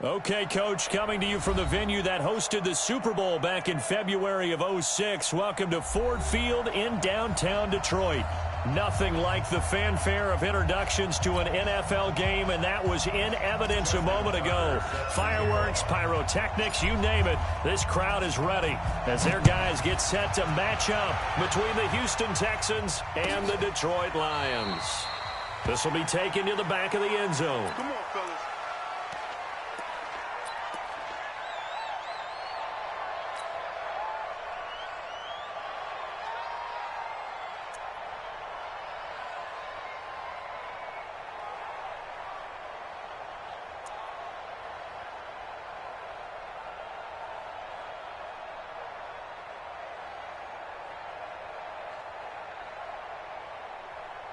Okay, Coach, coming to you from the venue that hosted the Super Bowl back in February of '06. Welcome to Ford Field in downtown Detroit. Nothing like the fanfare of introductions to an NFL game, and that was in evidence a moment ago. Fireworks, pyrotechnics, you name it. This crowd is ready as their guys get set to match up between the Houston Texans and the Detroit Lions. This will be taken to the back of the end zone. Come on, fellas.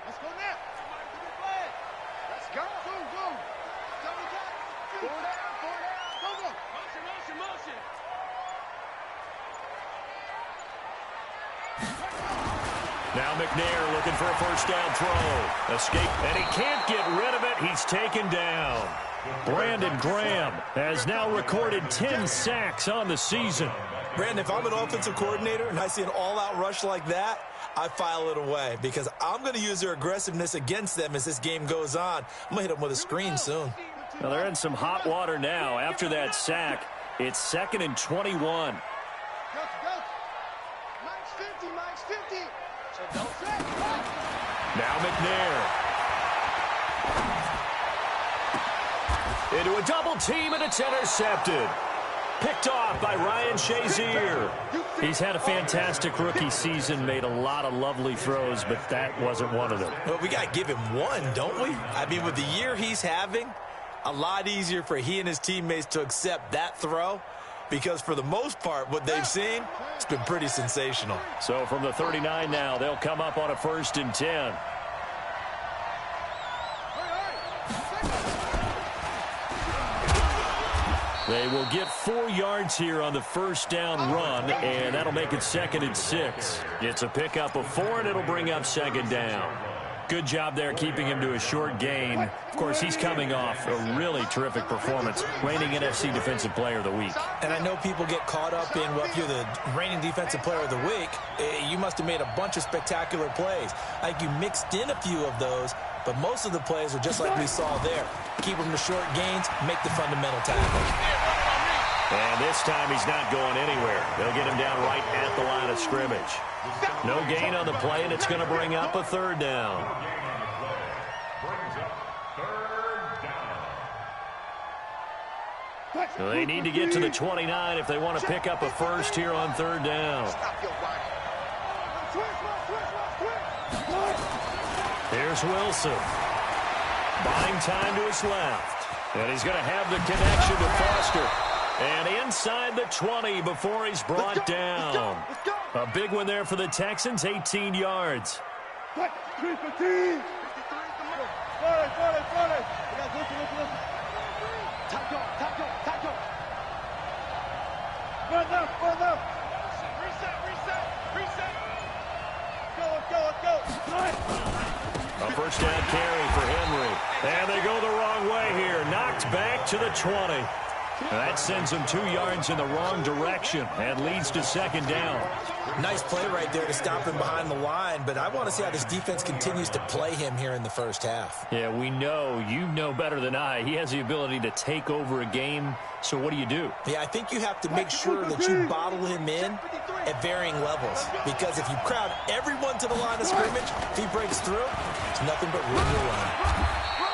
Let's go now. Somebody to the flag. Let's go. Boom, boom. Tell me that. Four down, go, go. Motion, motion, motion. Now McNair looking for a first down throw. Escape, and he can't get rid of it. He's taken down. Brandon Graham has now recorded 10 sacks on the season. Brandon, if I'm an offensive coordinator and I see an all-out rush like that, I file it away because I'm going to use their aggressiveness against them as this game goes on. I'm going to hit them with a screen soon. Well, they're in some hot water now. After that sack, it's 2nd and 21. Go. Mike's 50, Mike's 50. So don't say. Now McNair. Into a double team, and it's intercepted. Picked off by Ryan Shazier. He's had a fantastic rookie season, made a lot of lovely throws, but that wasn't one of them. Well, we got to give him one, don't we? I mean, with the year he's having, a lot easier for he and his teammates to accept that throw because for the most part, what they've seen, it's been pretty sensational. So from the 39 now, they'll come up on a 1st and 10. They will get 4 yards here on the first down run, and that'll make it 2nd and 6. It's a pickup of 4, and it'll bring up 2nd down. Good job there keeping him to a short gain. Of course, he's coming off a really terrific performance, reigning NFC Defensive Player of the Week. And I know people get caught up in, well, if you're the reigning Defensive Player of the Week, you must have made a bunch of spectacular plays. I think you mixed in a few of those, but most of the plays are just like we saw there. Keep them to short gains, make the fundamental tackle. And this time he's not going anywhere. They'll get him down right at the line of scrimmage. No gain on the play, and it's going to bring up a 3rd down. Well, they need to get to the 29 if they want to pick up a first here on 3rd down. Here's Wilson. Buying time to his left. And he's going to have the connection to Foster. And inside the 20 before he's brought down. A big one there for the Texans, 18 yards. A first down carry for Henry. And they go the wrong way here. Knocked back to the 20. That sends him 2 yards in the wrong direction and leads to 2nd down. Nice play right there to stop him behind the line, but I want to see how this defense continues to play him here in the first half. Yeah, we know. You know better than I. He has the ability to take over a game, so what do you do? Yeah, I think you have to make sure that you bottle him in at varying levels, because if you crowd everyone to the line of scrimmage, if he breaks through, it's nothing but room to run.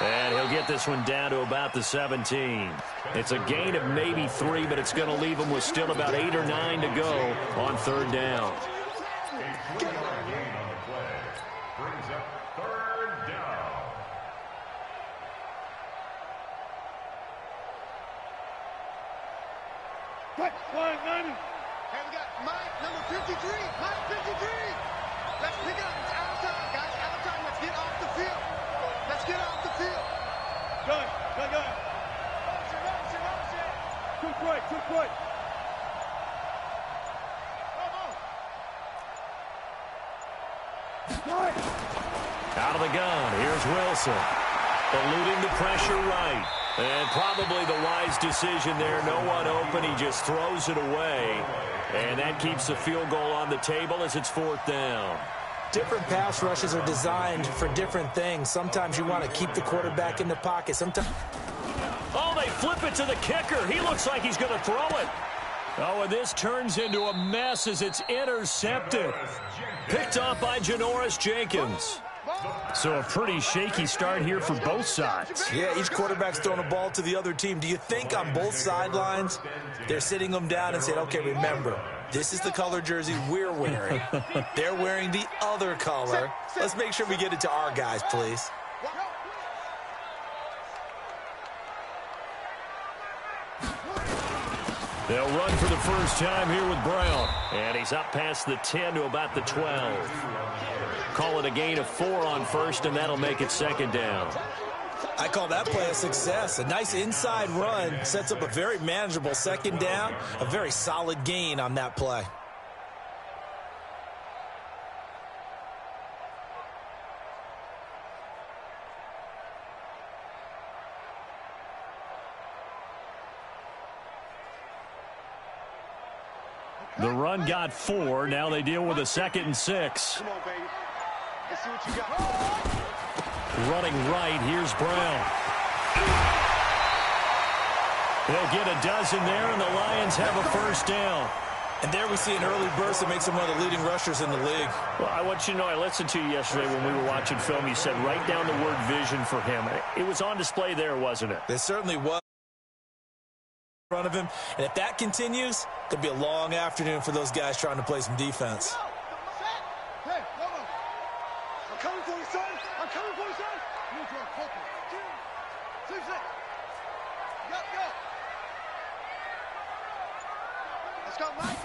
And he'll get this one down to about the 17. It's a gain of maybe 3, but it's going to leave him with still about 8 or 9 to go on 3rd down. Hey, we got Mike, number 53. Mike, 53. Let's pick it up. It's out of time, guys. Out of time. Let's get off the field. Let's get off the field. Good. Too quick. Out of the gun, here's Wilson. Eluding the pressure right. And probably the wise decision there. No one open. He just throws it away. And that keeps the field goal on the table as it's 4th down. Different pass rushes are designed for different things. Sometimes you want to keep the quarterback in the pocket. Sometimes... Oh, they flip it to the kicker. He looks like he's going to throw it. Oh, and this turns into a mess as it's intercepted. Picked off by Janoris Jenkins. So a pretty shaky start here for both sides. Yeah, each quarterback's throwing a ball to the other team. Do you think on both sidelines they're sitting them down and saying, okay, remember, this is the color jersey we're wearing. They're wearing the other color. Let's make sure we get it to our guys, please. They'll run for the first time here with Brown. And he's up past the 10 to about the 12. Call it a gain of 4 on first, and that'll make it 2nd down. I call that play a success. A nice inside run sets up a very manageable 2nd down. A very solid gain on that play. The run got 4. Now they deal with a 2nd and 6. Come on, baby. Let's see what you got. Running right, here's Brown. They'll get a dozen there, and the Lions have a first down. And there we see an early burst that makes him one of the leading rushers in the league. Well, I want you to know, I listened to you yesterday when we were watching film. You said write down the word vision for him. It was on display there, wasn't it? It certainly was. In front of him, and if that continues, it could be a long afternoon for those guys trying to play some defense. Hey, hold on. I'm coming for you, son. I'm coming for you, son. You need to focus. 2, 6. Yup, yup. Let's go, Mike.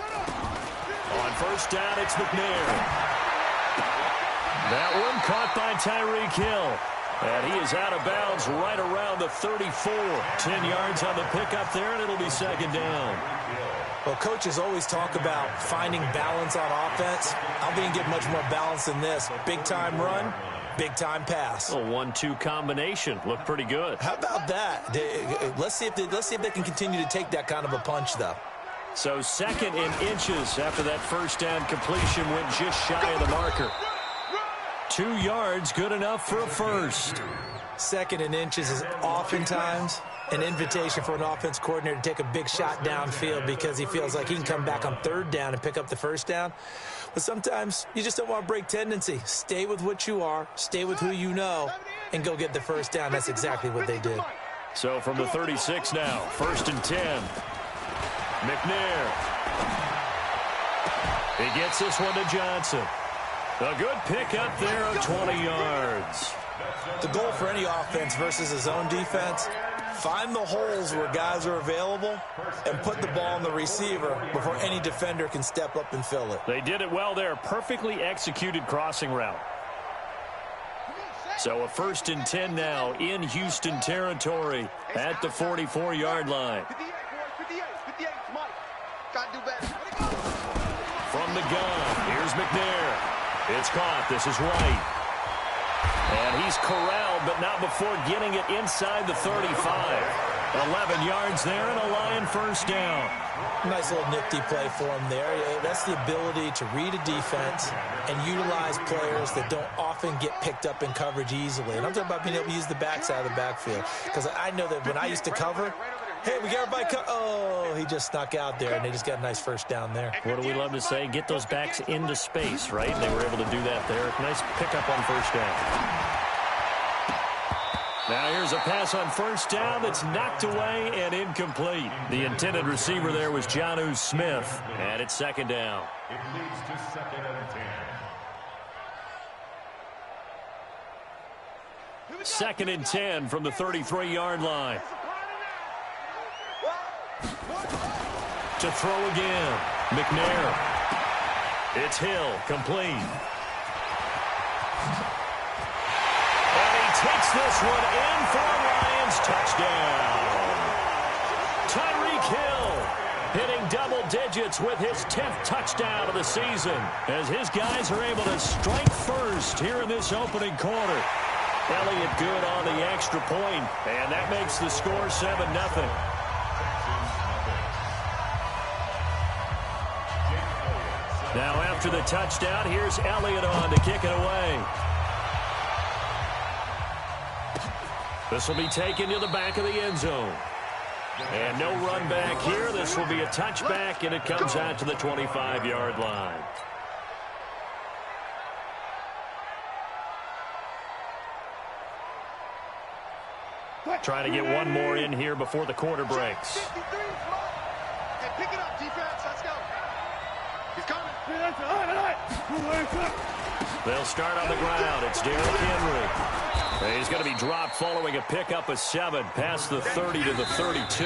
On first down, it's McNair. That one caught by Tyreek Hill. And he is out of bounds right around the 34. 10 yards on the pickup there, and it'll be 2nd down. Well, coaches always talk about finding balance on offense. I don't think you get much more balance than this. Big-time run, big-time pass. A 1-2 combination. Looked pretty good. How about that? Let's see if they can continue to take that kind of a punch, though. So 2nd and inches after that first down completion went just shy of the marker. 2 yards, good enough for a first. 2nd and inches is oftentimes an invitation for an offense coordinator to take a big shot downfield because he feels like he can come back on 3rd down and pick up the first down. But sometimes you just don't want to break tendency. Stay with what you are, stay with who you know, and go get the first down. That's exactly what they did. So from the 36 now, 1st and 10. McNair. He gets this one to Johnson. A good pickup there of 20 yards. The goal for any offense versus his own defense, find the holes where guys are available and put the ball on the receiver before any defender can step up and fill it. They did it well there. Perfectly executed crossing route. So a 1st and 10 now in Houston territory at the 44-yard line. 58, Mike. Gotta do better. From the gun, here's McNair. It's caught. This is White. And he's corralled, but not before getting it inside the 35. 11 yards there and a Lion first down. Nice little nifty play for him there. That's the ability to read a defense and utilize players that don't often get picked up in coverage easily. And I'm talking about being able to use the backside of the backfield. Because I know that when I used to cover, hey, we got everybody oh, he just snuck out there, and they just got a nice first down there. What do we love to say? Get those backs into space, right? And they were able to do that there. Nice pickup on first down. Now here's a pass on first down that's knocked away and incomplete. The intended receiver there was Jonnu Smith, and it's 2nd down. It leads to 2nd and 10. 2nd and 10 from the 33-yard line. To throw again. McNair. It's Hill, complete. And he takes this one in for a Lions touchdown. Tyreek Hill hitting double digits with his 10th touchdown of the season as his guys are able to strike first here in this opening quarter. Elliott good on the extra point, and that makes the score 7-0. Now after the touchdown, here's Elliott on to kick it away. This will be taken to the back of the end zone. And no run back here. This will be a touchback, and it comes out to the 25-yard line. Trying to get one more in here before the quarter breaks. Hey, pick it up, defense. Let's go. He's coming. They'll start on the ground. It's Derrick Henry. He's going to be dropped following a pickup of 7 past the 30 to the 32.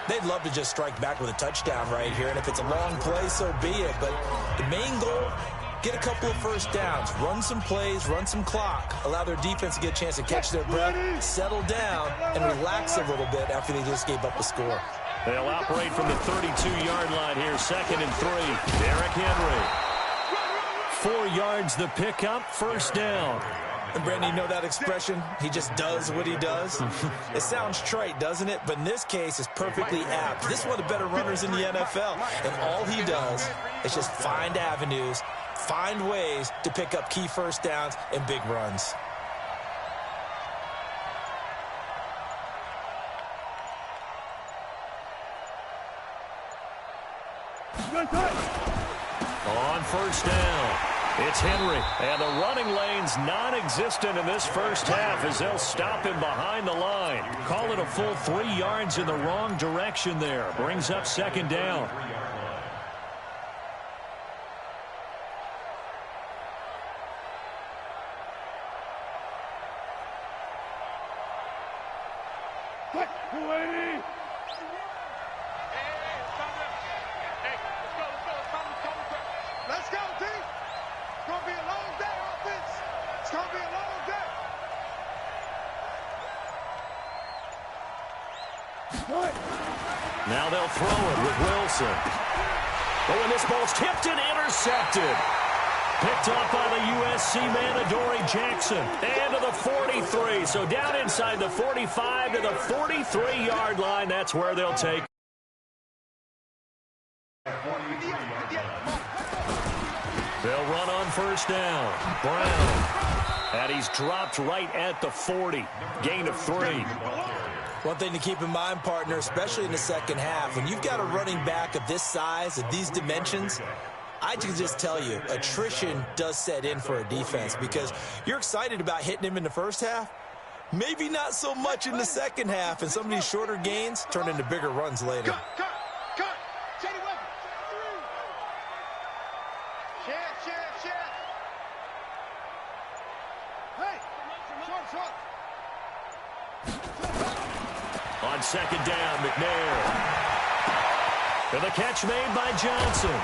They'd love to just strike back with a touchdown right here, and if it's a long play, so be it. But the main goal, get a couple of first downs, run some plays, run some clock, allow their defense to get a chance to catch their breath, settle down, and relax a little bit after they just gave up a score. They'll operate from the 32-yard line here, 2nd and 3. Derrick Henry. 4 yards the pickup, first down. And Brandon, you know that expression? He just does what he does. It sounds trite, doesn't it? But in this case, it's perfectly apt. This is one of the better runners in the NFL. And all he does is just find avenues, find ways to pick up key first downs and big runs. On first down, it's Henry. And the running lane's non-existent in this first half as they'll stop him behind the line. Call it a full 3 yards in the wrong direction there. Brings up 2nd down. Let's go, D. It's going to be a long day, offense. It's going to be a long day. Now they'll throw it with Wilson. Oh, and this ball's tipped and intercepted. Picked up by the USC man, Adoree Jackson. And to the 43. So down inside the 45 to the 43-yard line. That's where they'll take. They'll run on first down. Brown. And he's dropped right at the 40. Gain of 3. One thing to keep in mind, partner, especially in the second half, when you've got a running back of this size, of these dimensions, I can just tell you, attrition does set in for a defense because you're excited about hitting him in the first half. Maybe not so much in the second half, and some of these shorter gains turn into bigger runs later. Cut. Shady weapon. Share. Hey, short. On 2nd down, McNair. And the catch made by Johnson.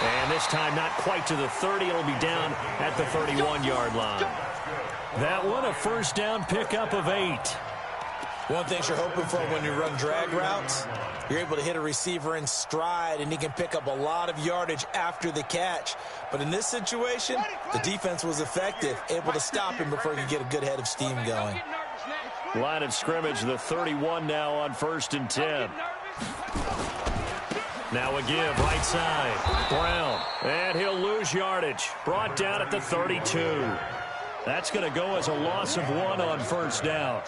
And this time not quite to the 30. It'll be down at the 31-yard line. That one, a first down pickup of 8. One thing you're hoping for when you run drag routes, you're able to hit a receiver in stride, and he can pick up a lot of yardage after the catch. But in this situation, the defense was effective, able to stop him before he could get a good head of steam going. Line of scrimmage, the 31 now on 1st and 10. Now a give, right side. Brown, and he'll lose yardage. Brought down at the 32. That's going to go as a loss of 1 on first down.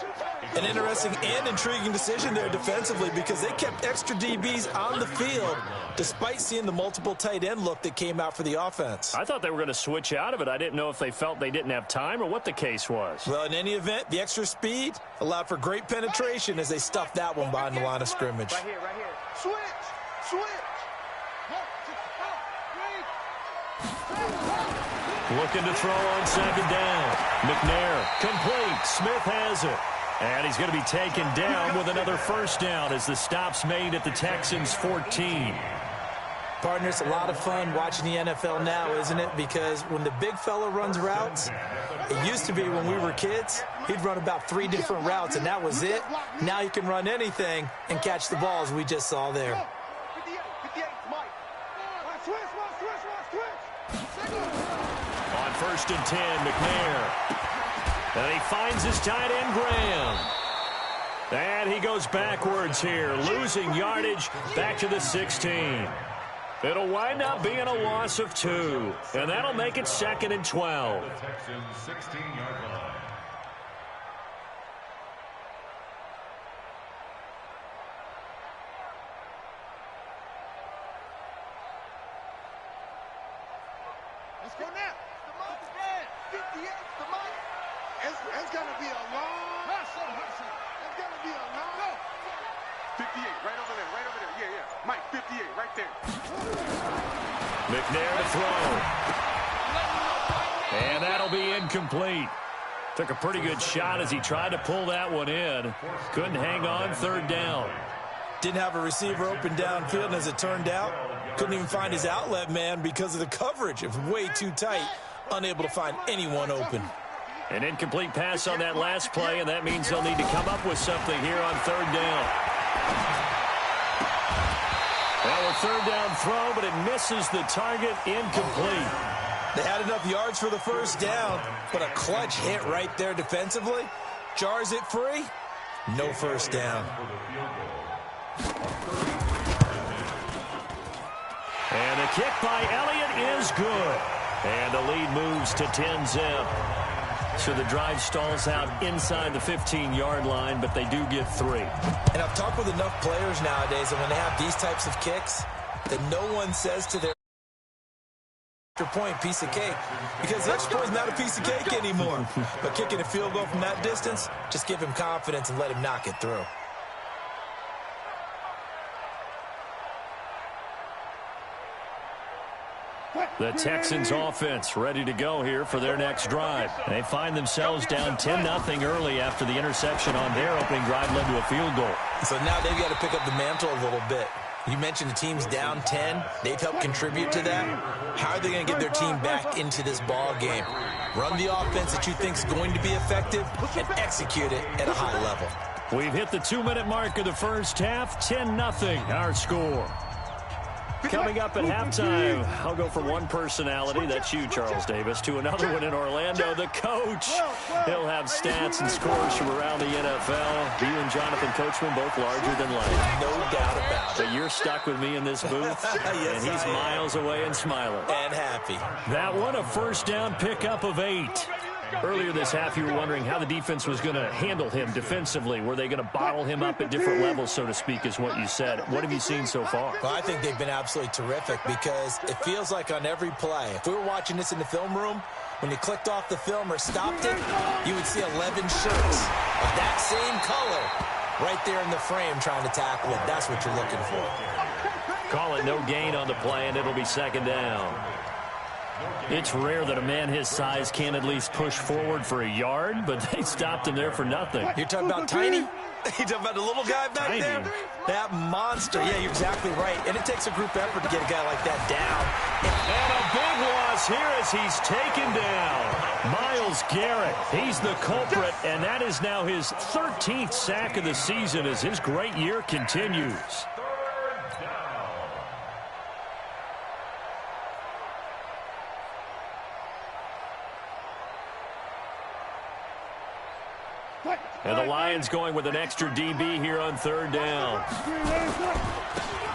An interesting and intriguing decision there defensively because they kept extra DBs on the field despite seeing the multiple tight end look that came out for the offense. I thought they were going to switch out of it. I didn't know if they felt they didn't have time or what the case was. Well, in any event, the extra speed allowed for great penetration as they stuffed that one behind the line of scrimmage. Right here. Switch. Looking to throw on 2nd down. McNair, complete. Smith has it. And he's going to be taken down with another first down as the stop's made at the Texans' 14. Partner, it's a lot of fun watching the NFL now, isn't it? Because when the big fella runs routes, it used to be when we were kids, he'd run about 3 different routes, and that was it. Now he can run anything and catch the balls we just saw there. On 1st and 10, McNair. And he finds his tight end, Graham. And he goes backwards here, losing yardage back to the 16. It'll wind up being a loss of 2, and that'll make it 2nd and 12. The Texans' 16-yard line. Let's go now. The mark is bad. 58, the mark. It's going to be a long. Hustle. It's going to be a long. Go. 58, right over there. Yeah. Mike, 58, right there. McNair to throw. And that'll be incomplete. Took a pretty good shot as he tried to pull that one in. Couldn't hang on, 3rd down. Didn't have a receiver open downfield, and as it turned out, couldn't even find his outlet man because of the coverage. It was way too tight, unable to find anyone open. An incomplete pass on that last play, and that means they'll need to come up with something here on 3rd down. Well, a 3rd down throw, but it misses the target, incomplete. They had enough yards for the 1st down, but a clutch hit right there defensively jars it free. No 1st down. And the kick by Elliott is good. And the lead moves to 10-zip. So the drive stalls out inside the 15-yard line, but they do get 3. And I've talked with enough players nowadays, and when they have these types of kicks, that no one says to their point, piece of cake, because the extra point is not a piece of cake anymore. But kicking a field goal from that distance, just give him confidence and let him knock it through. The Texans offense ready to go here for their next drive. They find themselves down 10-0 early after the interception on their opening drive led to a field goal. So now they've got to pick up the mantle a little bit. You mentioned the team's down 10. They've helped contribute to that. How are they going to get their team back into this ball game? Run the offense that you think is going to be effective and execute it at a high level. We've hit the 2-minute mark of the first half. 10-0 our score. Coming up at halftime, I'll go from one personality, that's you, Charles Davis, to another one in Orlando, the coach. He'll have stats and scores from around the NFL. You and Jonathan Coachman both larger than life. No doubt about it. But you're stuck with me in this booth, Yes, and he's miles away and smiling. And happy. That one, a 1st down pickup of 8. Earlier this half, you were wondering how the defense was going to handle him defensively. Were they going to bottle him up at different levels, so to speak, is what you said. What have you seen so far? Well, I think they've been absolutely terrific because it feels like on every play, if we were watching this in the film room, when you clicked off the film or stopped it, you would see 11 shirts of that same color right there in the frame trying to tackle it. That's what you're looking for. Call it no gain on the play, and it'll be 2nd down. It's rare that a man his size can't at least push forward for a yard, but they stopped him there for nothing. You're talking about tiny? You're talking about the little guy back Tiny. there? That monster. Yeah, you're exactly right. And it takes a group effort to get a guy like that down. And a big loss here as he's taken down. Myles Garrett, he's the culprit, and that is now his 13th sack of the season as his great year continues. And the Lions going with an extra DB here on 3rd down.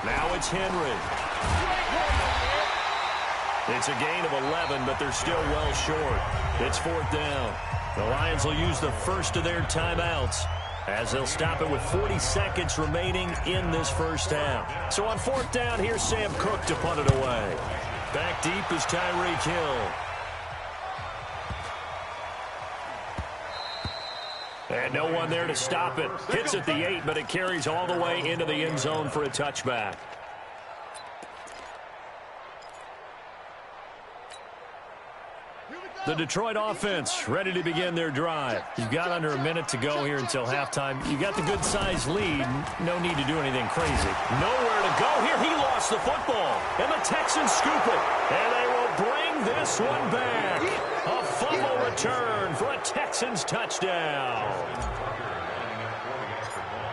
Now it's Henry. It's a gain of 11, but they're still well short. It's 4th down. The Lions will use the first of their timeouts as they'll stop it with 40 seconds remaining in this 1st half. So on 4th down, here's Sam Cook to punt it away. Back deep is Tyreek Hill. And no one there to stop it. Hits at the 8, but it carries all the way into the end zone for a touchback. The Detroit offense ready to begin their drive. You've got under a minute to go here until halftime. You got the good-sized lead. No need to do anything crazy. Nowhere to go here. He lost the football. And the Texans scoop it. And they will bring this one back. A fumble return for a Texans touchdown.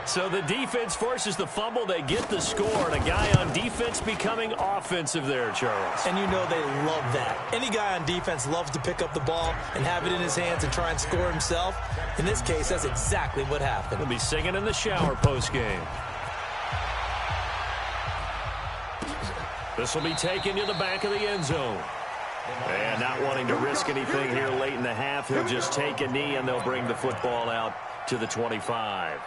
So the defense forces the fumble. They get the score, and a guy on defense becoming offensive there, Charles. And you know they love that. Any guy on defense loves to pick up the ball and have it in his hands and try and score himself. In this case, that's exactly what happened. He'll be singing in the shower post-game. This will be taken to the back of the end zone. And not wanting to risk anything here late in the half, he'll just take a knee, and they'll bring the football out to the 25.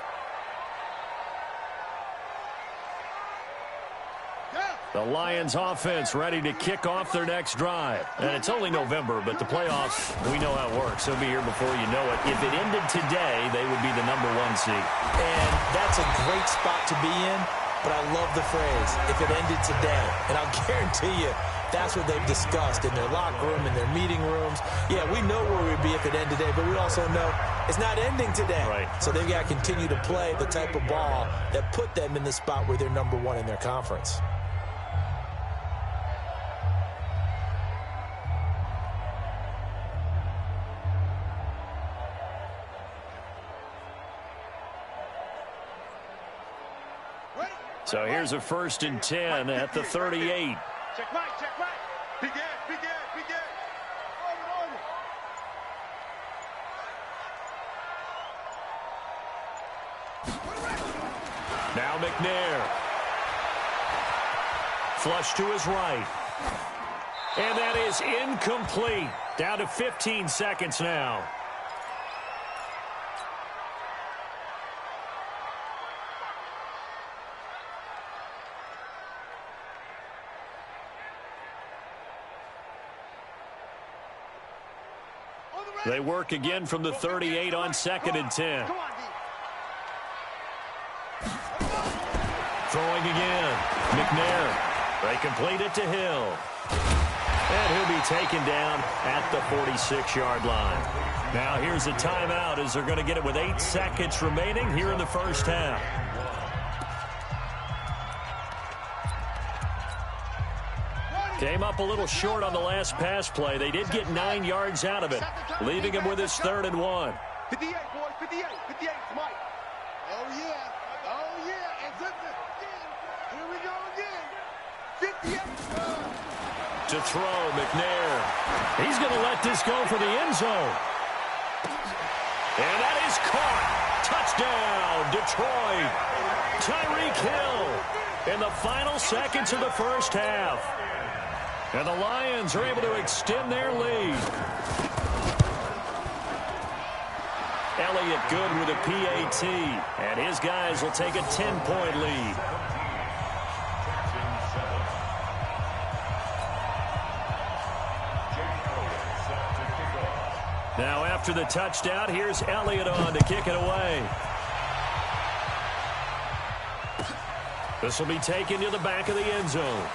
The Lions offense ready to kick off their next drive. And it's only November, but the playoffs, we know how it works. They'll be here before you know it. If it ended today, they would be the #1 seed. And that's a great spot to be in, but I love the phrase, if it ended today. And I'll guarantee you, that's what they've discussed in their locker room, in their meeting rooms. Yeah, we know where we'd be if it ended today, but we also know it's not ending today. Right. So they've got to continue to play the type of ball that put them in the spot where they're #1 in their conference. So here's a 1st and 10 at the 38. Check right, check right. Begin. Now McNair. Flush to his right. And that is incomplete. Down to 15 seconds now. They work again from the 38 on 2nd and 10. Throwing again. McNair. They complete it to Hill. And he'll be taken down at the 46-yard line. Now here's a timeout as they're going to get it with 8 seconds remaining here in the first half. Came up a little short on the last pass play. They did get 9 yards out of it, leaving him with his 3rd and 1. 58, boys, 58, 58, Mike. Oh, yeah. And here we go again. 58. To throw, McNair. He's going to let this go for the end zone. And that is caught. Touchdown, Detroit. Tyreek Hill in the final seconds of the first half. And the Lions are able to extend their lead. Elliott good with a PAT. And his guys will take a 10-point lead. Now after the touchdown, here's Elliott on to kick it away. This will be taken to the back of the end zone.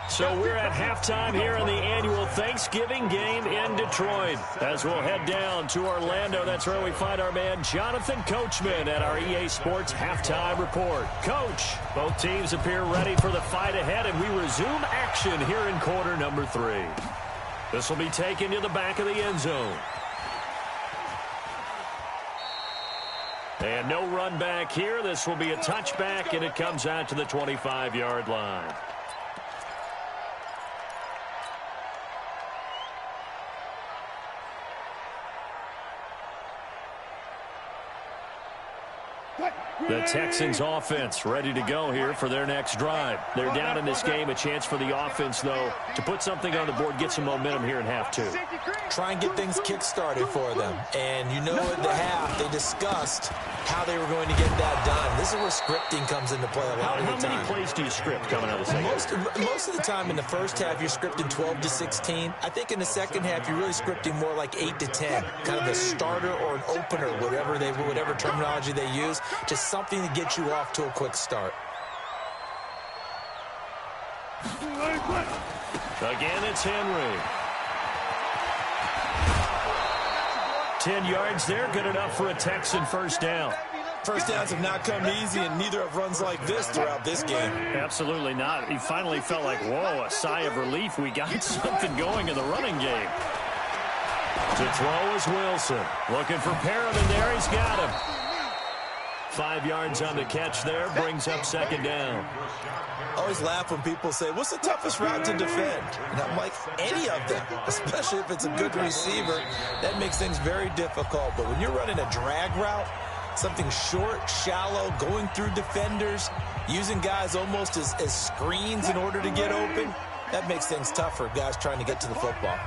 So we're at halftime here in the annual Thanksgiving game in Detroit. As we'll head down to Orlando, that's where we find our man Jonathan Coachman at our EA Sports Halftime Report. Coach, both teams appear ready for the fight ahead, and we resume action here in quarter number 3. This will be taken to the back of the end zone. And no run back here. This will be a touchback, and it comes out to the 25-yard line. The Texans offense ready to go here for their next drive. They're down in this game. A chance for the offense, though, to put something on the board, get some momentum here in half 2. Try and get things kick-started for them. And you know at the half, they discussed how they were going to get that done. This is where scripting comes into play a lot of the time. How many plays do you script coming out of the second? Most of the time in the first half, you're scripting 12 to 16. I think in the second half, you're really scripting more like 8 to 10. Kind of a starter or an opener, whatever terminology they use. Just something to get you off to a quick start. Again, it's Henry. 10 yards there, good enough for a Texan first down. First downs have not come easy, and neither have runs like this throughout this game. Absolutely not. He finally felt like, whoa, a sigh of relief. We got something going in the running game. To throw is Wilson. Looking for Perriman there. He's got him. 5 yards on the catch there. Brings up second down. I always laugh when people say, what's the toughest route to defend? And I'm like, any of them, especially if it's a good receiver. That makes things very difficult. But when you're running a drag route, something short, shallow, going through defenders, using guys almost as screens in order to get open, that makes things tough for guys trying to get to the football.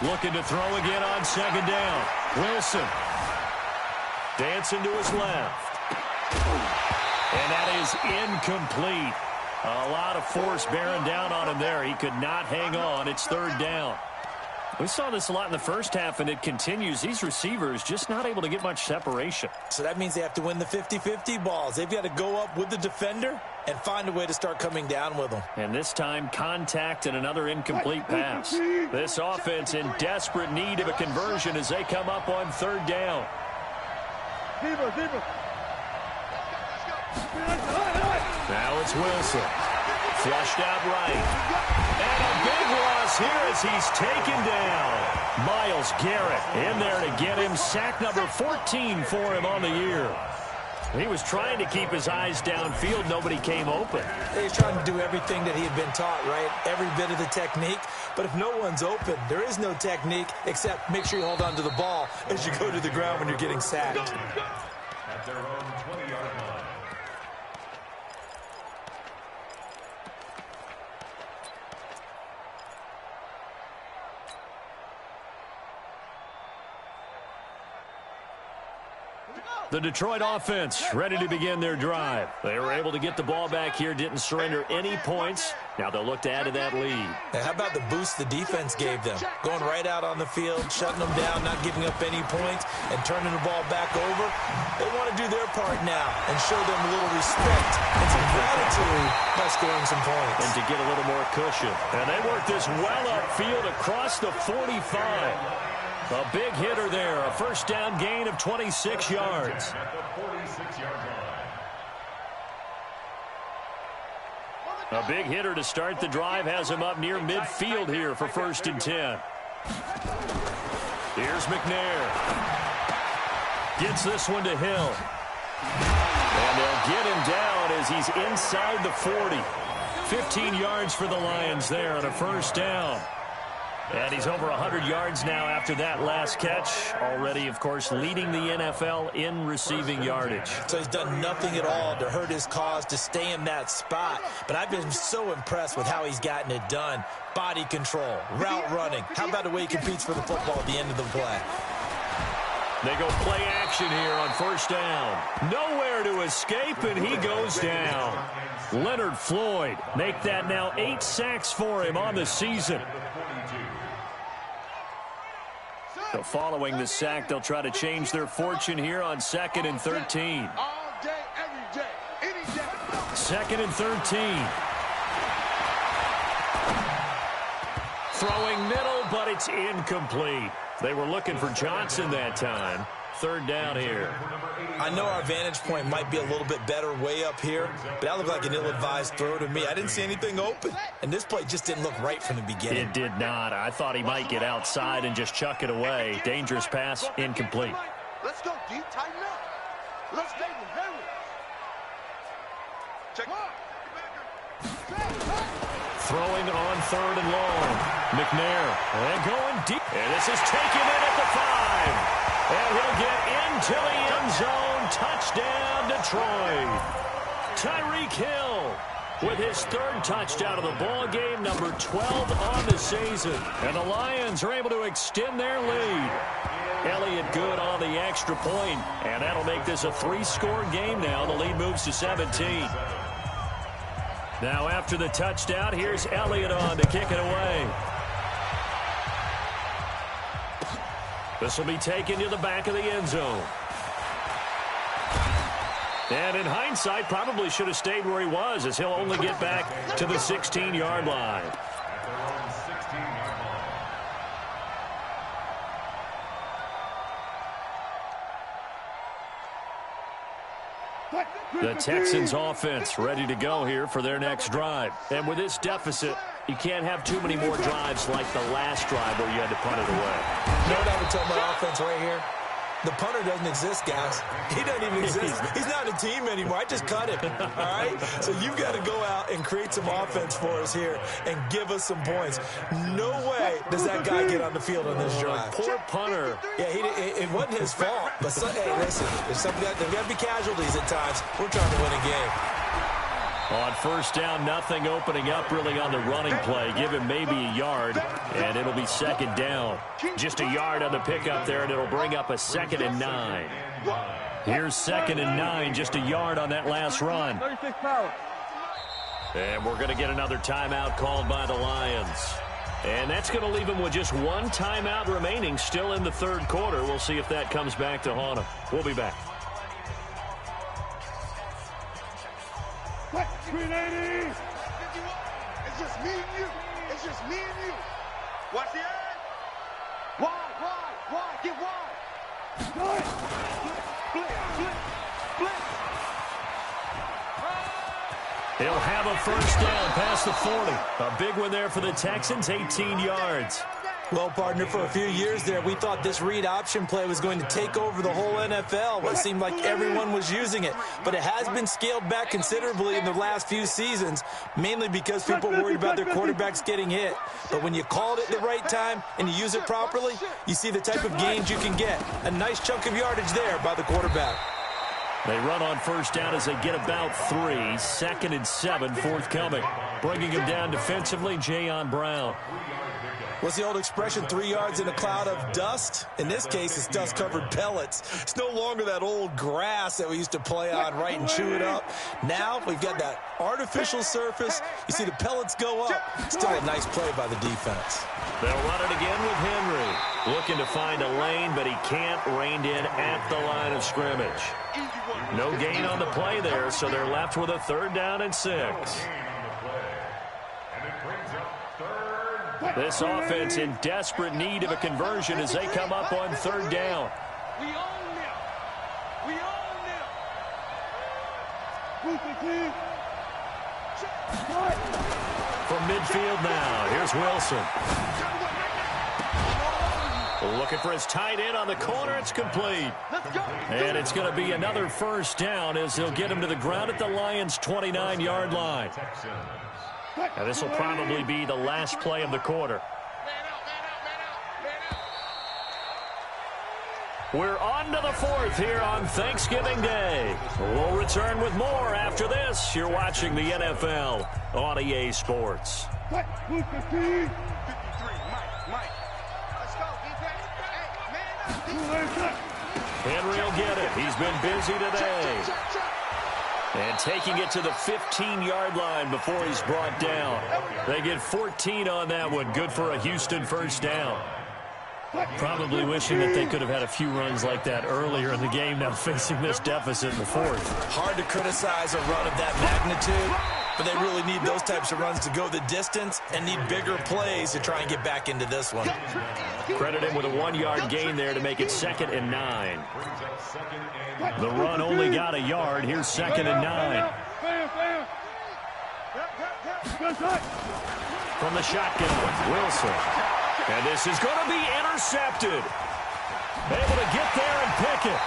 Looking to throw again on second down. Wilson. Dancing to his left. And that is incomplete. A lot of force bearing down on him there. He could not hang on. It's third down. We saw this a lot in the first half, and it continues. These receivers just not able to get much separation. So that means they have to win the 50-50 balls. They've got to go up with the defender and find a way to start coming down with them. And this time, contact and another incomplete pass. This offense in desperate need of a conversion as they come up on third down. Now it's Wilson. Flushed out right. And a big loss here as he's taken down. Myles Garrett in there to get him. Sack number 14 for him on the year. He was trying to keep his eyes downfield. Nobody came open. He's trying to do everything that he had been taught, right? Every bit of the technique. But if no one's open, there is no technique except make sure you hold on to the ball as you go to the ground when you're getting sacked. At their own 20-yard line. The Detroit offense ready to begin their drive. They were able to get the ball back here, didn't surrender any points. Now they'll look to add to that lead. Now, how about the boost the defense gave them? Going right out on the field, shutting them down, not giving up any points, and turning the ball back over. They want to do their part now and show them a little respect and some gratitude by scoring some points. And to get a little more cushion. And they work this well upfield across the 45. A big hitter there, a first down gain of 26 yards. At the 46-yard line. A big hitter to start the drive has him up near midfield here for 1st and 10. Here's McNair. Gets this one to Hill. And they'll get him down as he's inside the 40. 15 yards for the Lions there on a first down. And he's over 100 yards now after that last catch. Already, of course, leading the NFL in receiving yardage. So he's done nothing at all to hurt his cause, to stay in that spot. But I've been so impressed with how he's gotten it done. Body control, route running. How about the way he competes for the football at the end of the play? They go play action here on first down. Nowhere to escape, and he goes down. Leonard Floyd make that now 8 sacks for him on the season. So following the sack, they'll try to change their fortune here on 2nd and 13. All day, every day, any day. 2nd and 13. Throwing middle, but it's incomplete. They were looking for Johnson that time. Third down here. I know our vantage point might be a little bit better way up here, but that looked like an ill-advised throw to me. I didn't see anything open, and this play just didn't look right from the beginning. It did not. I thought he might get outside and just chuck it away. Dangerous pass, incomplete. Let's go deep, tighten up. Let's go. Check. Throwing on 3rd and long. McNair, and going deep. And this is taken in at the 5. And he'll get into the end zone. Touchdown, Detroit. Tyreek Hill with his 3rd touchdown of the ball game, number 12 on the season. And the Lions are able to extend their lead. Elliott good on the extra point, and that'll make this a 3-score game now. The lead moves to 17. Now after the touchdown, here's Elliott on to kick it away. This will be taken to the back of the end zone. And in hindsight, probably should have stayed where he was, as he'll only get back to the 16-yard line. At their own 16-yard line. The Texans offense ready to go here for their next drive. And with this deficit, you can't have too many more drives like the last drive where you had to punt it away. You know what I would tell my offense right here? The punter doesn't exist, guys. He doesn't even exist. He's not a team anymore. I just cut him, all right? So you've got to go out and create some offense for us here and give us some points. No way does that guy get on the field on this drive. Poor punter. Yeah, it wasn't his fault. But, hey, listen, there's got to be casualties at times. We're trying to win a game. On first down, nothing opening up really on the running play. Give him maybe a yard, and it'll be second down. Just a yard on the pickup there, and it'll bring up a 2nd and 9. Here's 2nd and 9, just a yard on that last run. And we're going to get another timeout called by the Lions. And that's going to leave them with just one timeout remaining still in the third quarter. We'll see if that comes back to haunt them. We'll be back. 380. It's just me and you. It's just me and you. Watch the eye. Wide. Get wide. Blitz. He'll have a first down past the 40. A big one there for the Texans, 18 yards. Well, partner, for a few years there, we thought this read option play was going to take over the whole NFL. It seemed like everyone was using it. But it has been scaled back considerably in the last few seasons, mainly because people worried about their quarterbacks getting hit. But when you call it at the right time and you use it properly, you see the type of gains you can get. A nice chunk of yardage there by the quarterback. They run on first down as they get about 3. 2nd and 7 forthcoming. Bringing him down defensively, Jayon Brown. What's the old expression, 3 yards in a cloud of dust? In this case, it's dust-covered pellets. It's no longer that old grass that we used to play on, right, and chew it up. Now we've got that artificial surface. You see the pellets go up. Still a nice play by the defense. They'll run it again with Henry. Looking to find a lane, but he can't. Reined in at the line of scrimmage. No gain on the play there, so they're left with a 3rd down and 6. This offense in desperate need of a conversion as they come up on 3rd down. We own them. From midfield now, here's Wilson. Looking for his tight end on the corner. It's complete. And it's going to be another first down as he'll get him to the ground at the Lions' 29-yard line. Now this will probably be the last play of the quarter. We're on to the 4th here on Thanksgiving Day. We'll return with more after this. You're watching the NFL on EA Sports. Let's go, defense. Henry will get it. He's been busy today. And taking it to the 15-yard line before he's brought down. They get 14 on that one. Good for a Houston first down. Probably wishing that they could have had a few runs like that earlier in the game, now facing this deficit in the 4th. Hard to criticize a run of that magnitude, but they really need those types of runs to go the distance and need bigger plays to try and get back into this one. Credit him with a 1-yard gain there to make it 2nd and 9. The run only got a yard. Here's 2nd and 9. From the shotgun, Wilson. And this is going to be intercepted. Able to get there and pick it.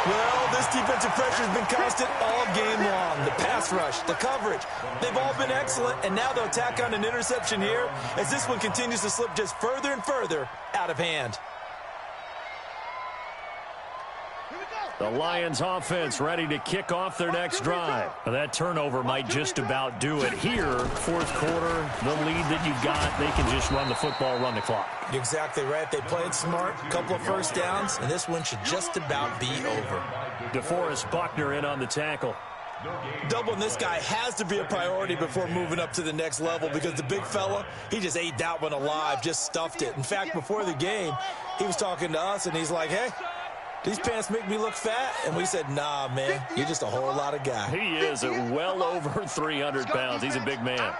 Well, this defensive pressure has been constant all game long. The pass rush, the coverage, they've all been excellent, and now they'll tack on an interception here as this one continues to slip just further and further out of hand. The Lions offense ready to kick off their next drive. That turnover might just about do it here. 4th quarter, the lead that you've got, they can just run the football, run the clock. Exactly right. They played smart, a couple of first downs, and this one should just about be over. DeForest Buckner in on the tackle. Doubling this guy has to be a priority before moving up to the next level because the big fella, he just ate that one alive, just stuffed it. In fact, before the game, he was talking to us, and he's like, hey, these pants make me look fat? And we said, nah, man, you're just a whole lot of guy. He is at well over 300 pounds. He's a big man.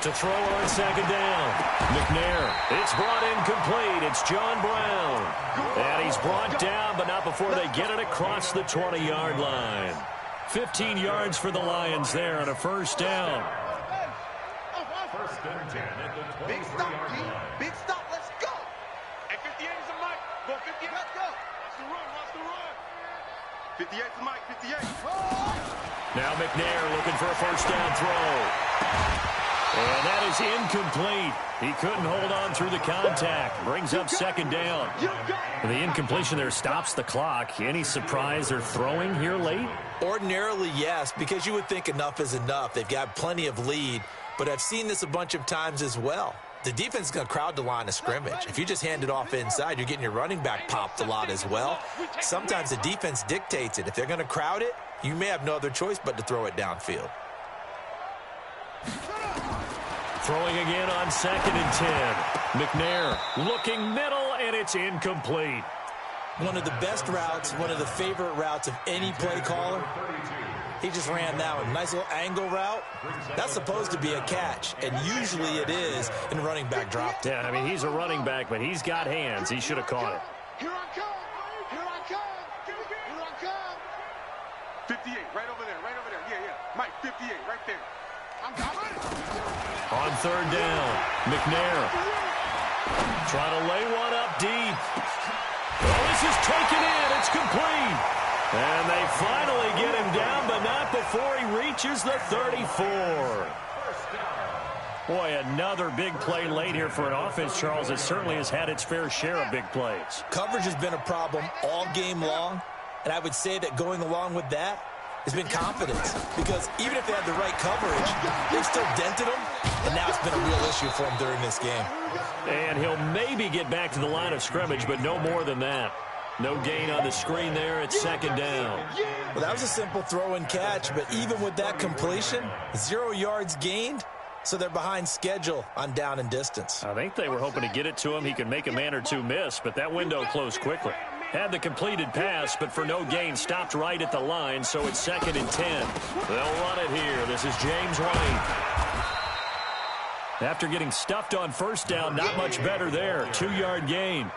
To throw on second down. McNair. It's brought in complete. It's John Brown. And he's brought down, but not before they get it across the 20-yard line. 15 yards for the Lions there on a first down. First and 10 at the Big stop, 23-yard G. line. Big stop. Let's go. Hey, 58 is a mic. Go 58. Let's go. Watch the run. Watch the run. 58 is a mic. 58. Now McNair looking for a first down throw. And that is incomplete. He couldn't hold on through the contact. Brings up second down. The incompletion there stops the clock. Any surprise they're throwing here late? Ordinarily, yes, because you would think enough is enough. They've got plenty of lead, but I've seen this a bunch of times as well. The defense is going to crowd the line of scrimmage. If you just hand it off inside, you're getting your running back popped a lot as well. Sometimes the defense dictates it. If they're going to crowd it, you may have no other choice but to throw it downfield. Throwing again on second and 10. McNair looking middle, and it's incomplete. One of the best routes, one of the favorite routes of any play caller. He just ran that one. Nice little angle route. That's supposed to be a catch, and usually it is in running back drop. Yeah, I mean, he's a running back, but he's got hands. He should have caught it. Here I come. Here I come. Here I come. 58. Right over there. Right over there. Yeah, yeah. Mike, 58. Right there. I'm ready. On third down, McNair trying to lay one up deep. Oh, this is taken in. It's complete. And they finally get him down, but not before he reaches the 34. Boy, another big play late here for an offense, Charles. It certainly has had its fair share of big plays. Coverage has been a problem all game long, and I would say that going along with that has been confidence, because even if they had the right coverage, they've still dented them, and now it's been a real issue for them during this game. And he'll maybe get back to the line of scrimmage, but no more than that. No gain on the screen there. It's second down. Well, that was a simple throw and catch, but even with that completion, 0 yards gained, so they're behind schedule on down and distance. I think they were hoping to get it to him. He could make a man or two miss, but that window closed quickly. Had the completed pass, but for no gain, stopped right at the line, so it's second and 10. They'll run it here. This is James White. After getting stuffed on first down, not much better there. 2-yard gain.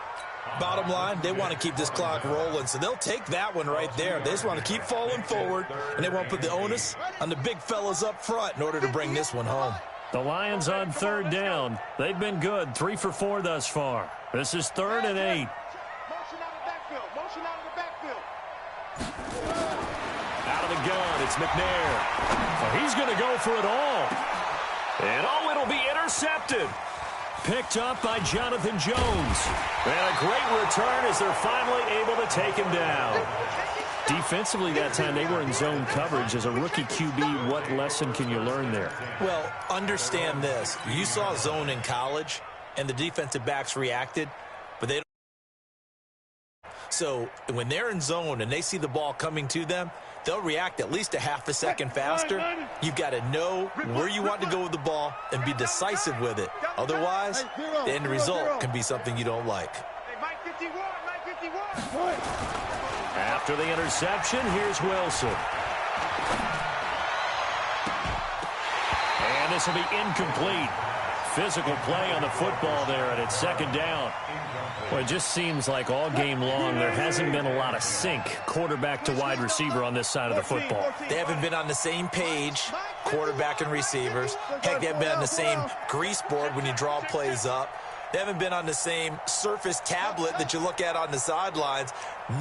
Bottom line, they want to keep this clock rolling, so they'll take that one right there. They just want to keep falling forward, and they want to put the onus on the big fellas up front in order to bring this one home. The Lions on third down. They've been good, 3 for 4 thus far. This is 3rd and 8. Motion out of the backfield. Motion out of the backfield. Out of the gun, it's McNair. So he's going to go for it all. And it'll be intercepted. Picked up by Jonathan Jones. And a great return as they're finally able to take him down. Defensively that time, they were in zone coverage. As a rookie QB, what lesson can you learn there? Well, understand this. You saw zone in college, and the defensive backs reacted, but they don't. So when they're in zone and they see the ball coming to them, they'll react at least a half a second faster. You've got to know where you want to go with the ball and be decisive with it. Otherwise, the end result can be something you don't like. Hey, Mike 51. Mike 51. After the interception, here's Wilson. And this will be incomplete. Physical play on the football there, and it's second down. Well, it just seems like all game long there hasn't been a lot of sync, quarterback to wide receiver on this side of the football. They haven't been on the same page, quarterback and receivers. Heck, they haven't been on the same grease board when you draw plays up. They haven't been on the same surface tablet that you look at on the sidelines.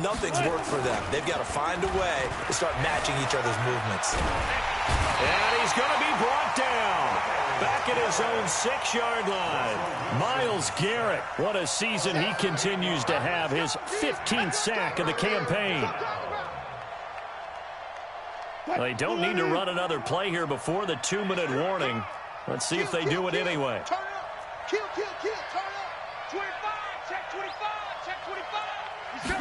Nothing's worked for them. They've got to find a way to start matching each other's movements. And he's going to be brought down. Back at his own 6-yard line. Myles Garrett, what a season he continues to have. His 15th sack of the campaign. They don't need to run another play here before the 2-minute warning. Let's see if they do it anyway. Turn up. Kill, kill, kill. Turn up. 25. Check 25. Check 25. He's got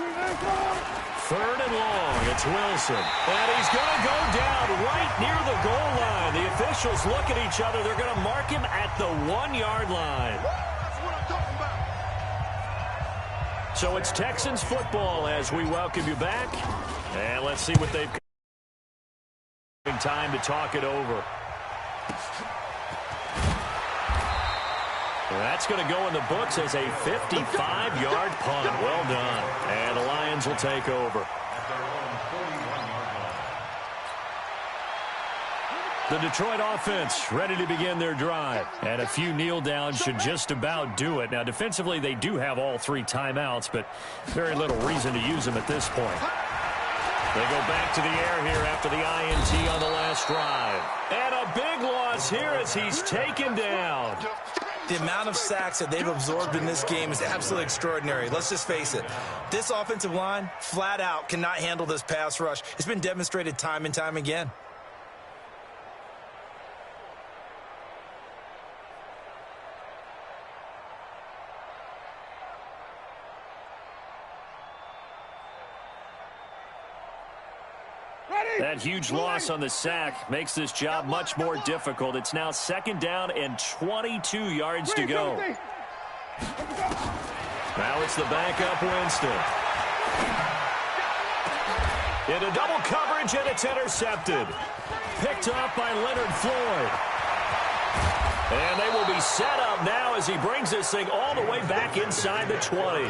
3rd and long. It's Wilson. And he's going to go down right near the goal line. The officials look at each other. They're going to mark him at the 1-yard line. That's what I'm talking about. So it's Texans football as we welcome you back. And let's see what they've got. Time to talk it over. That's going to go in the books as a 55-yard punt. Well done. And the Lions will take over. The Detroit offense ready to begin their drive. And a few kneel downs should just about do it. Now, defensively, they do have all 3 timeouts, but very little reason to use them at this point. They go back to the air here after the INT on the last drive. And a big loss here as he's taken down. The amount of sacks that they've absorbed in this game is absolutely extraordinary. Let's just face it. This offensive line, flat out, cannot handle this pass rush. It's been demonstrated time and time again. That huge loss on the sack makes this job much more difficult. It's now 2nd down and 22 yards to go. Now it's the backup Winston. Into double coverage, and it's intercepted. Picked up by Leonard Floyd. And they will be set up now as he brings this thing all the way back inside the 20.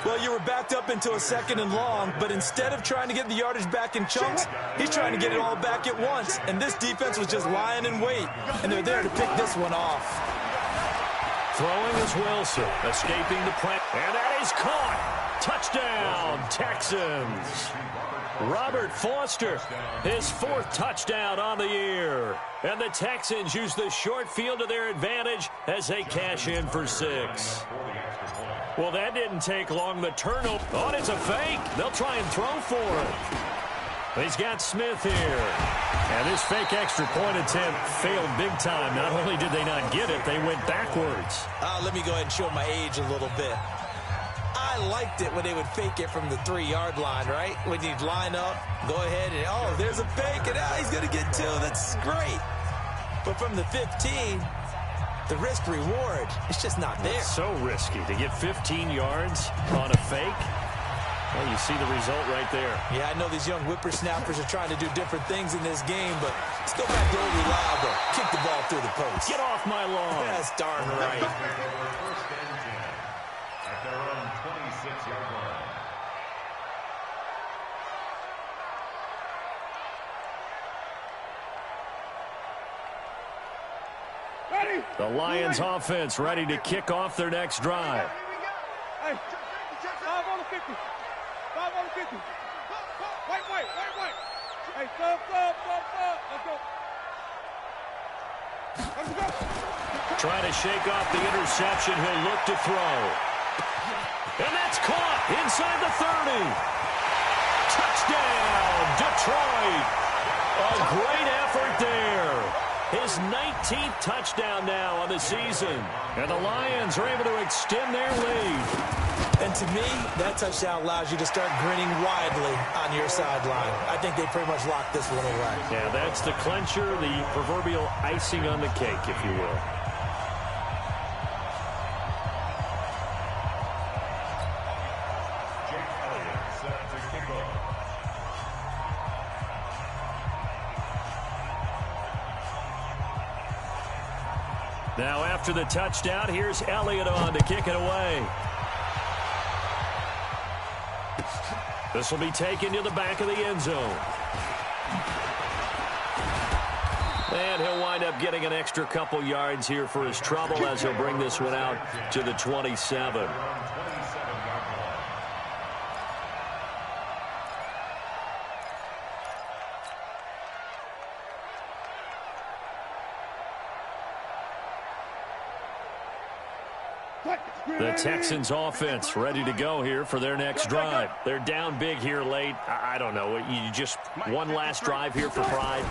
Well, you were backed up into a 2nd and long, but instead of trying to get the yardage back in chunks, he's trying to get it all back at once. And this defense was just lying in wait, and they're there to pick this one off. Throwing is Wilson, escaping the press, and that is caught. Touchdown, Texans. Robert Foster, his 4th touchdown on the year. And the Texans use the short field to their advantage as they cash in for 6. Well, that didn't take long. The turnover. Oh, it's a fake. They'll try and throw for it. He's got Smith here. And this fake extra point attempt failed big time. Not only did they not get it, they went backwards. Let me go ahead and show my age a little bit. I liked it when they would fake it from the 3-yard line, right? When you'd line up, go ahead and, oh, there's a fake, and he's going to get 2. That's great. But from the 15, the risk-reward, it's just not there. It's so risky to get 15 yards on a fake. Well, you see the result right there. Yeah, I know these young whippersnappers are trying to do different things in this game, but let's go back to old reliable. Kick the ball through the post. Get off my lawn. That's darn right. At their own 26-yard line. The Lions offense ready to kick off their next drive. Hey, 5 on the 50. 5 on the 50. Wait. Hey, stop. Let's go. Trying to shake off the interception. He'll look to throw. And that's caught inside the 30. Touchdown, Detroit. A great effort there. His 19th touchdown now on the season. And the Lions are able to extend their lead. And to me, that touchdown allows you to start grinning widely on your sideline. I think they pretty much locked this one away. Yeah, that's the clincher, the proverbial icing on the cake, if you will. Now after the touchdown, here's Elliott on to kick it away. This will be taken to the back of the end zone. And he'll wind up getting an extra couple yards here for his trouble as he'll bring this one out to the 27. The Texans offense ready to go here for their next drive. They're down big here late. I don't know. You just one last drive here for pride.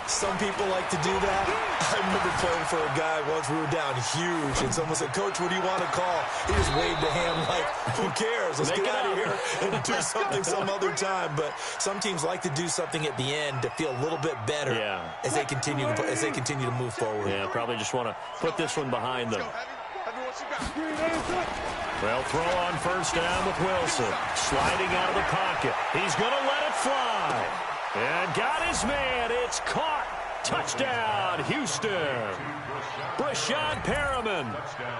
Some people like to do that. I remember playing for a guy once. We were down huge, and someone said, "Coach, what do you want to call?" He just waved a hand like, "Who cares? Let's get out of here and do something some other time." But some teams like to do something at the end to feel a little bit better as they continue to move forward. Yeah, probably just want to put this one behind them. Well, throw on first down with Wilson. Sliding out of the pocket. He's going to let it fly. And got his man. It's caught. Touchdown, Houston. Brashad Perriman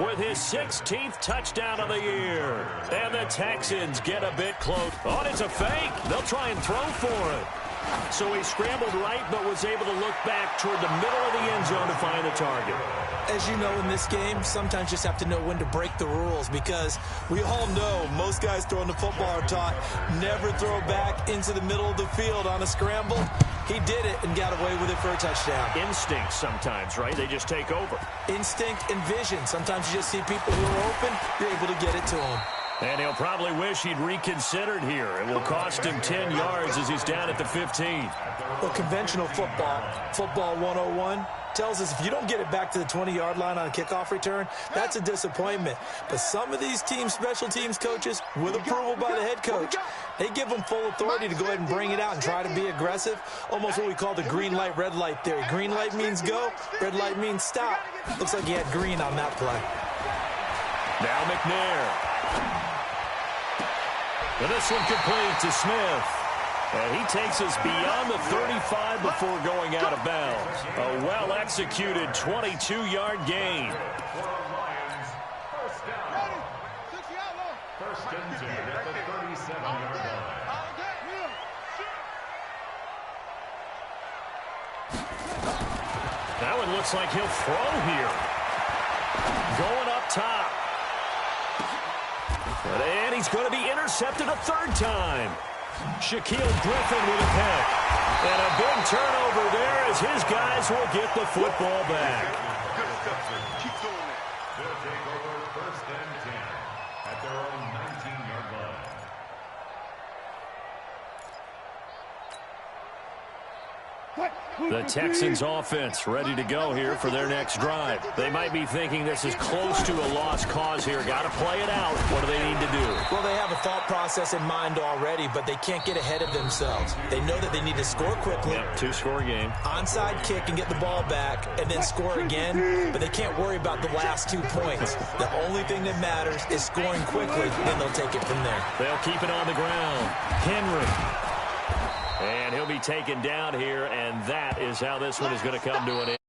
with his 16th touchdown of the year. And the Texans get a bit close. Oh, it's a fake. They'll try and throw for it. So he scrambled right, but was able to look back toward the middle of the end zone to find the target. As you know, in this game, sometimes you just have to know when to break the rules, because we all know most guys throwing the football are taught never throw back into the middle of the field on a scramble. He did it and got away with it for a touchdown. Instinct sometimes, right? They just take over. Instinct and vision. Sometimes you just see people who are open, you're able to get it to them. And he'll probably wish he'd reconsidered here. It will cost him 10 yards as he's down at the 15. Well, conventional football 101, tells us if you don't get it back to the 20-yard line on a kickoff return, that's a disappointment. But some of these special teams coaches, with approval by the head coach, they give them full authority to go ahead and bring it out and try to be aggressive. Almost what we call the green light, red light theory. Green light means go, red light means stop. Looks like he had green on that play. Now McNair. And this one complete to Smith. And he takes us beyond the 35 before going out of bounds. A well-executed 22-yard gain. First and 10 at the 37-yard line. That one looks like he'll throw here. Going up top. And he's going to be intercepted a third time. Shaquille Griffin with a pick. And a big turnover there as his guys will get the football back. Good stuff, sir. Keep doing that. They'll take over first and 10 at their own 19-yard line. The Texans offense ready to go here for their next drive. They might be thinking this is close to a lost cause here. Got to play it out. What do they need to do? Well, they have a thought process in mind already, but they can't get ahead of themselves. They know that they need to score quickly. Yep, two-score game. Onside kick and get the ball back and then score again, but they can't worry about the last 2 points. The only thing that matters is scoring quickly, then they'll take it from there. They'll keep it on the ground. Henry. And he'll be taken down here, and that is how this one is going to come to an end.